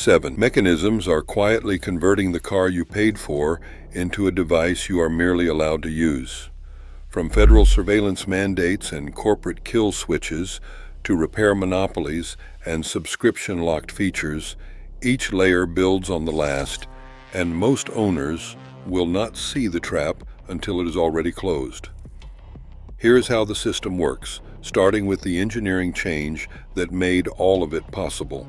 7. Mechanisms are quietly converting the car you paid for into a device you are merely allowed to use. From federal surveillance mandates and corporate kill switches to repair monopolies and subscription-locked features, each layer builds on the last, and most owners will not see the trap until it is already closed. Here's how the system works, starting with the engineering change that made all of it possible.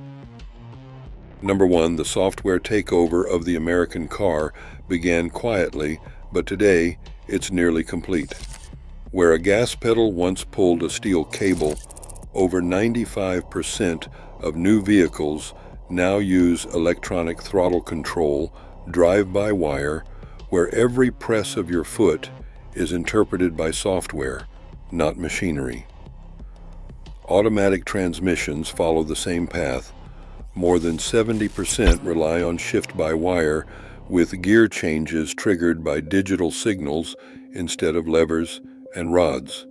Number 1, the software takeover of the American car began quietly, but today it's nearly complete. Where a gas pedal once pulled a steel cable, over 95% of new vehicles now use electronic throttle control, drive-by-wire, where every press of your foot is interpreted by software, not machinery. Automatic transmissions follow the same path. More than 70% rely on shift-by-wire, with gear changes triggered by digital signals instead of levers and rods.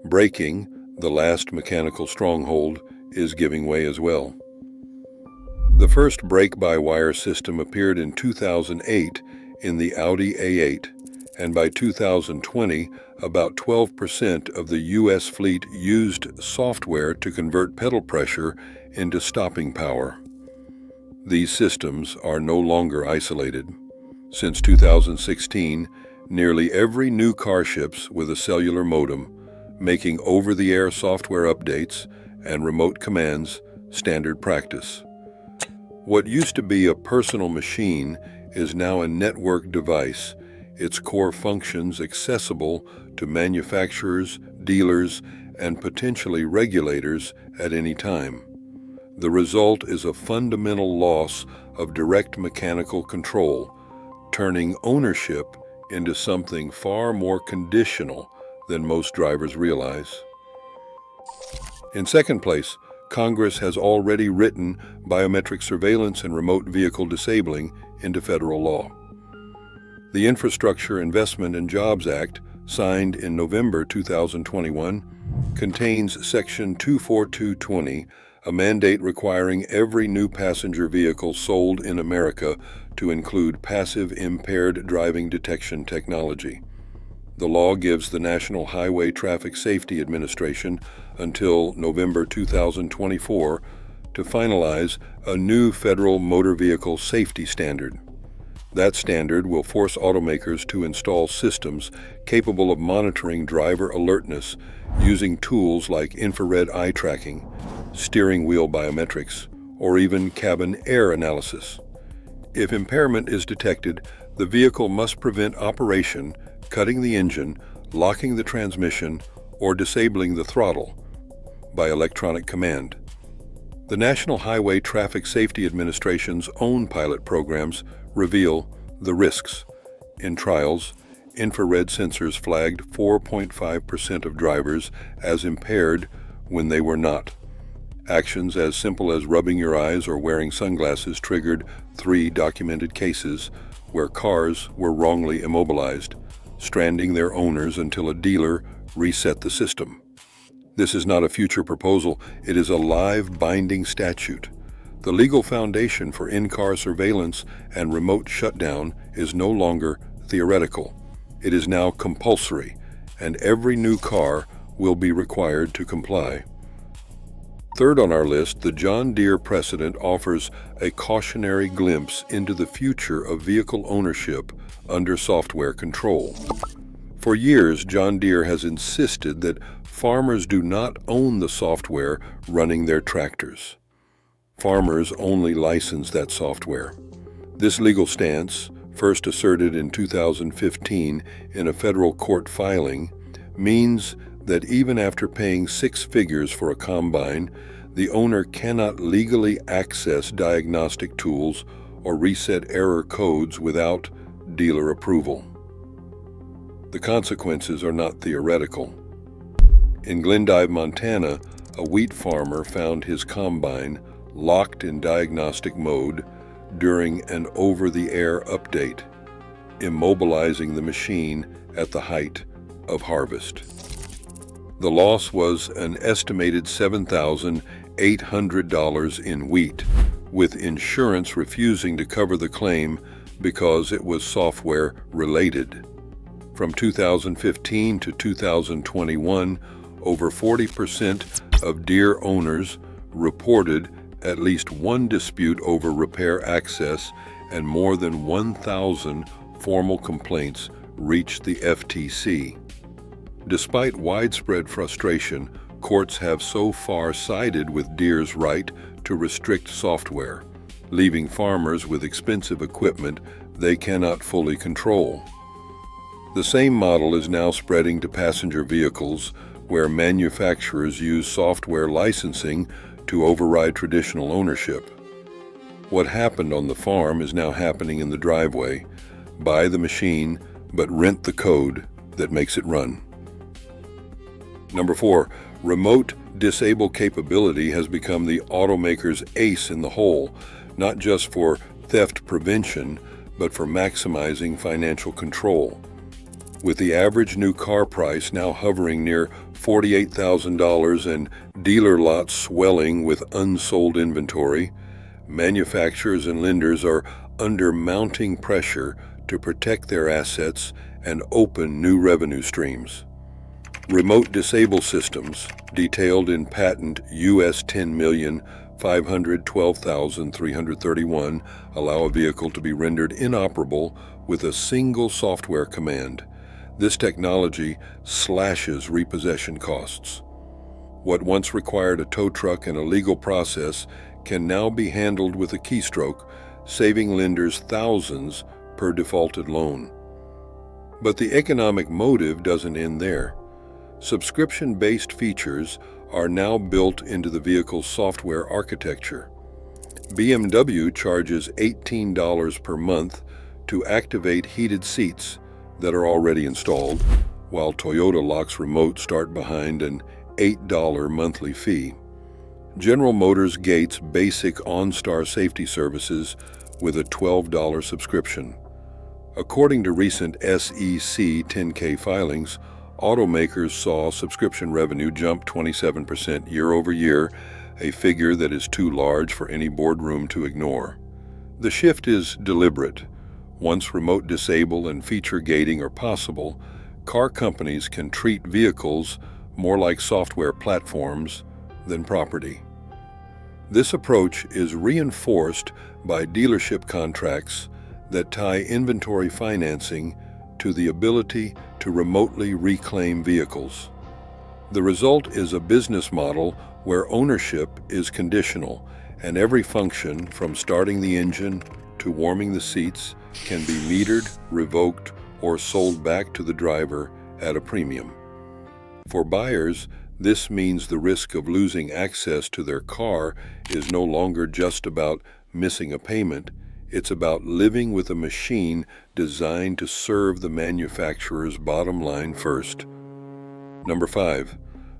Braking, the last mechanical stronghold, is giving way as well. The first brake-by-wire system appeared in 2008 in the Audi A8, and by 2020, about 12% of the U.S. fleet used software to convert pedal pressure into stopping power. These systems are no longer isolated. Since 2016, nearly every new car ships with a cellular modem, making over-the-air software updates and remote commands standard practice. What used to be a personal machine is now a network device, its core functions accessible to manufacturers, dealers, and potentially regulators at any time. The result is a fundamental loss of direct mechanical control, turning ownership into something far more conditional than most drivers realize. In second place, Congress has already written biometric surveillance and remote vehicle disabling into federal law. The Infrastructure Investment and Jobs Act, signed in November 2021, contains Section 24220, a mandate requiring every new passenger vehicle sold in America to include passive impaired driving detection technology. The law gives the National Highway Traffic Safety Administration until November 2024 to finalize a new federal motor vehicle safety standard. That standard will force automakers to install systems capable of monitoring driver alertness using tools like infrared eye tracking, steering wheel biometrics, or even cabin air analysis. If impairment is detected, the vehicle must prevent operation, cutting the engine, locking the transmission, or disabling the throttle by electronic command. The National Highway Traffic Safety Administration's own pilot programs reveal the risks. In trials, infrared sensors flagged 4.5% of drivers as impaired when they were not. Actions as simple as rubbing your eyes or wearing sunglasses triggered 3 documented cases where cars were wrongly immobilized, stranding their owners until a dealer reset the system. This is not a future proposal, it is a live binding statute. The legal foundation for in-car surveillance and remote shutdown is no longer theoretical. It is now compulsory, and every new car will be required to comply. Third on our list, the John Deere precedent offers a cautionary glimpse into the future of vehicle ownership under software control. For years, John Deere has insisted that farmers do not own the software running their tractors. Farmers only license that software. This legal stance, first asserted in 2015 in a federal court filing, means that even after paying 6 figures for a combine, the owner cannot legally access diagnostic tools or reset error codes without dealer approval. The consequences are not theoretical. In Glendive, Montana, a wheat farmer found his combine locked in diagnostic mode during an over-the-air update, immobilizing the machine at the height of harvest. The loss was an estimated $7,800 in wheat, with insurance refusing to cover the claim because it was software related. From 2015 to 2021, over 40% of Deere owners reported at least one dispute over repair access, and more than 1,000 formal complaints reached the FTC. Despite widespread frustration, courts have so far sided with Deere's right to restrict software, leaving farmers with expensive equipment they cannot fully control. The same model is now spreading to passenger vehicles, where manufacturers use software licensing to override traditional ownership. What happened on the farm is now happening in the driveway. Buy the machine, but rent the code that makes it run. Number 4, remote disable capability has become the automaker's ace in the hole, not just for theft prevention, but for maximizing financial control. With the average new car price now hovering near $48,000 and dealer lots swelling with unsold inventory, manufacturers and lenders are under mounting pressure to protect their assets and open new revenue streams. Remote disable systems, detailed in patent US 10,512,331, allow a vehicle to be rendered inoperable with a single software command. This technology slashes repossession costs. What once required a tow truck and a legal process can now be handled with a keystroke, saving lenders thousands per defaulted loan. But the economic motive doesn't end there. Subscription-based features are now built into the vehicle's software architecture. BMW charges $18 per month to activate heated seats that are already installed, while Toyota locks remote start behind an $8 monthly fee. General Motors gates basic OnStar safety services with a $12 subscription. According to recent SEC 10K filings, automakers saw subscription revenue jump 27% year over year, a figure that is too large for any boardroom to ignore. The shift is deliberate. Once remote disable and feature gating are possible, car companies can treat vehicles more like software platforms than property. This approach is reinforced by dealership contracts that tie inventory financing to the ability to remotely reclaim vehicles. The result is a business model where ownership is conditional, and every function, from starting the engine to warming the seats, can be metered, revoked, or sold back to the driver at a premium. For buyers, this means the risk of losing access to their car is no longer just about missing a payment. It's about living with a machine designed to serve the manufacturer's bottom line first. Number 5,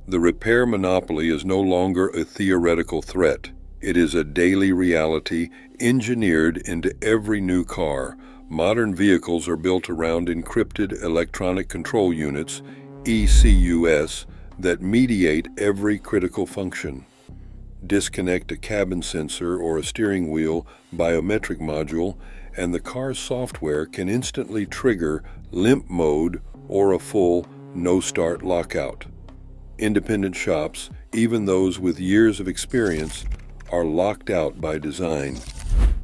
the repair monopoly is no longer a theoretical threat. It is a daily reality engineered into every new car. Modern vehicles are built around encrypted electronic control units, ECUs, that mediate every critical function. Disconnect a cabin sensor or a steering wheel biometric module, and the car's software can instantly trigger limp mode or a full no-start lockout. Independent shops, even those with years of experience, are locked out by design.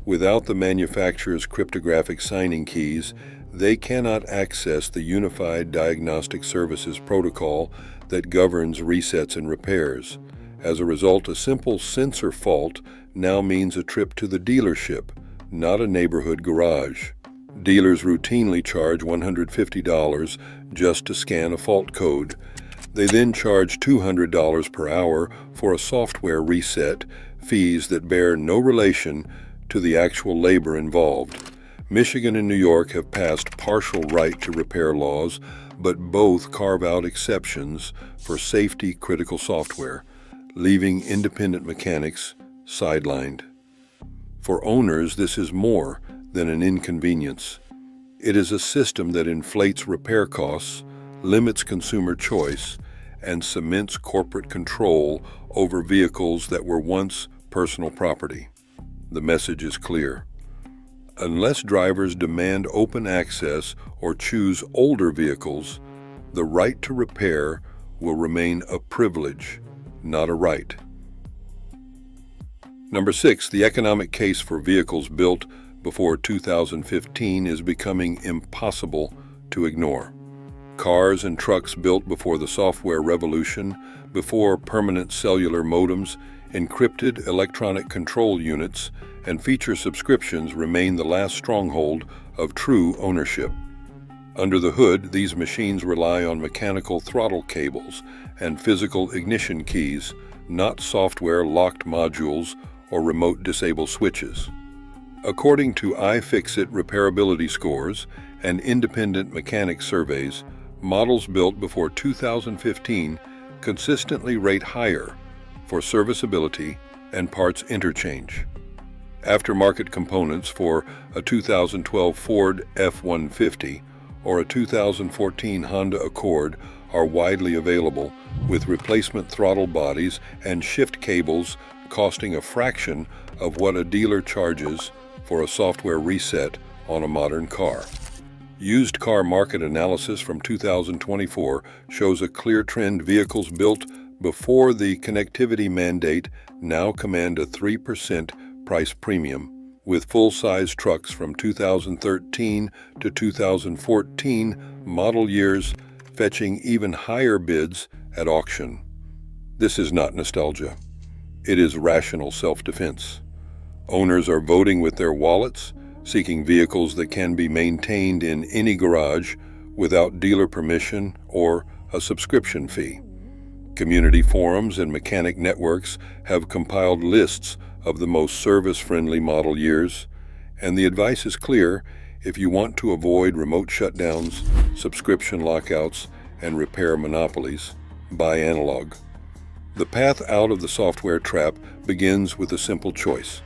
Without the manufacturer's cryptographic signing keys, they cannot access the Unified Diagnostic Services Protocol that governs resets and repairs. As a result, a simple sensor fault now means a trip to the dealership, not a neighborhood garage. Dealers routinely charge $150 just to scan a fault code. They then charge $200 per hour for a software reset, fees that bear no relation to the actual labor involved. Michigan and New York have passed partial right to repair laws, but both carve out exceptions for safety-critical software, leaving independent mechanics sidelined. For owners, this is more than an inconvenience. It is a system that inflates repair costs, limits consumer choice, and cements corporate control over vehicles that were once personal property. The message is clear. Unless drivers demand open access or choose older vehicles, the right to repair will remain a privilege, not a right. Number 6, the economic case for vehicles built before 2015 is becoming impossible to ignore. Cars and trucks built before the software revolution, before permanent cellular modems, encrypted electronic control units, and feature subscriptions remain the last stronghold of true ownership. Under the hood, these machines rely on mechanical throttle cables and physical ignition keys, not software-locked modules or remote-disable switches. According to iFixit repairability scores and independent mechanic surveys, models built before 2015 consistently rate higher for serviceability and parts interchange. Aftermarket components for a 2012 Ford F-150 or a 2014 Honda Accord are widely available, with replacement throttle bodies and shift cables costing a fraction of what a dealer charges for a software reset on a modern car. Used car market analysis from 2024 shows a clear trend. Vehicles built before the connectivity mandate now command a 3% price premium, with full-size trucks from 2013 to 2014 model years fetching even higher bids at auction. This is not nostalgia. It is rational self-defense. Owners are voting with their wallets, seeking vehicles that can be maintained in any garage without dealer permission or a subscription fee. Community forums and mechanic networks have compiled lists of the most service-friendly model years, and the advice is clear: if you want to avoid remote shutdowns, subscription lockouts, and repair monopolies, buy analog. The path out of the software trap begins with a simple choice.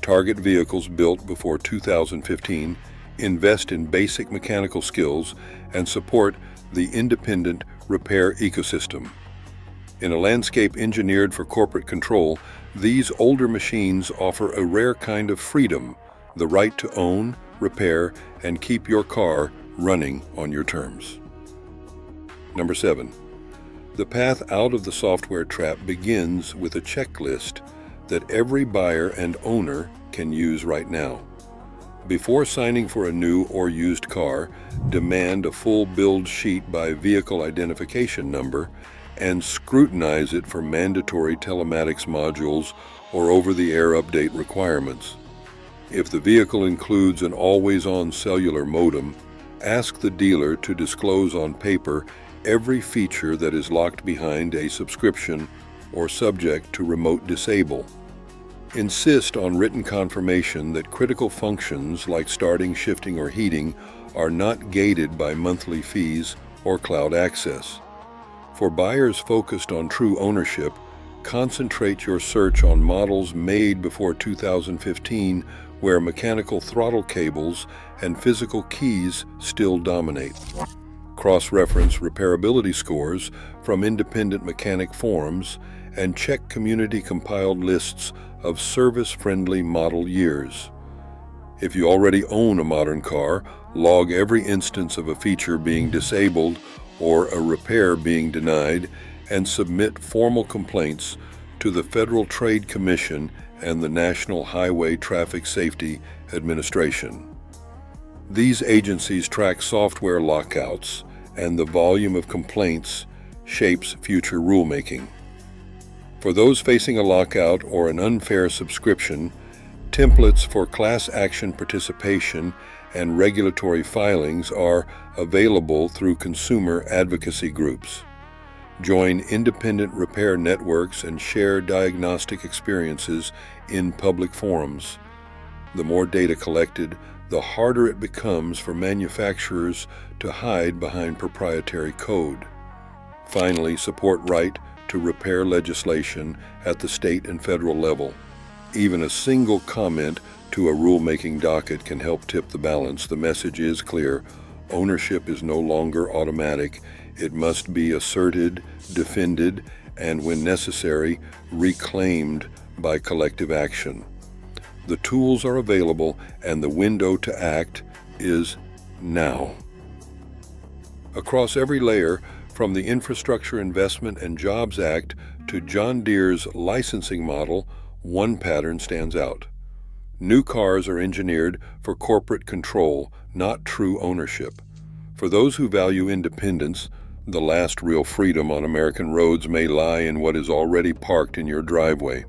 Target vehicles built before 2015, invest in basic mechanical skills, and support the independent repair ecosystem. In a landscape engineered for corporate control, these older machines offer a rare kind of freedom: the right to own, repair, and keep your car running on your terms. Number 7. The path out of the software trap begins with a checklist that every buyer and owner can use right now. Before signing for a new or used car, demand a full build sheet by vehicle identification number and scrutinize it for mandatory telematics modules or over-the-air update requirements. If the vehicle includes an always-on cellular modem, ask the dealer to disclose on paper every feature that is locked behind a subscription or subject to remote disable. Insist on written confirmation that critical functions like starting, shifting, or heating are not gated by monthly fees or cloud access. For buyers focused on true ownership, concentrate your search on models made before 2015 where mechanical throttle cables and physical keys still dominate. Cross-reference repairability scores from independent mechanic forums and check community-compiled lists of service-friendly model years. If you already own a modern car, log every instance of a feature being disabled or a repair being denied, and submit formal complaints to the Federal Trade Commission and the National Highway Traffic Safety Administration. These agencies track software lockouts, and the volume of complaints shapes future rulemaking. For those facing a lockout or an unfair subscription, templates for class action participation and regulatory filings are available through consumer advocacy groups. Join independent repair networks and share diagnostic experiences in public forums. The more data collected, the harder it becomes for manufacturers to hide behind proprietary code. Finally, support right to repair legislation at the state and federal level. Even a single comment to a rulemaking docket can help tip the balance. The message is clear: ownership is no longer automatic. It must be asserted, defended, and when necessary, reclaimed by collective action. The tools are available, and the window to act is now. Across every layer, from the Infrastructure Investment and Jobs Act to John Deere's licensing model, one pattern stands out. New cars are engineered for corporate control, not true ownership. For those who value independence, the last real freedom on American roads may lie in what is already parked in your driveway.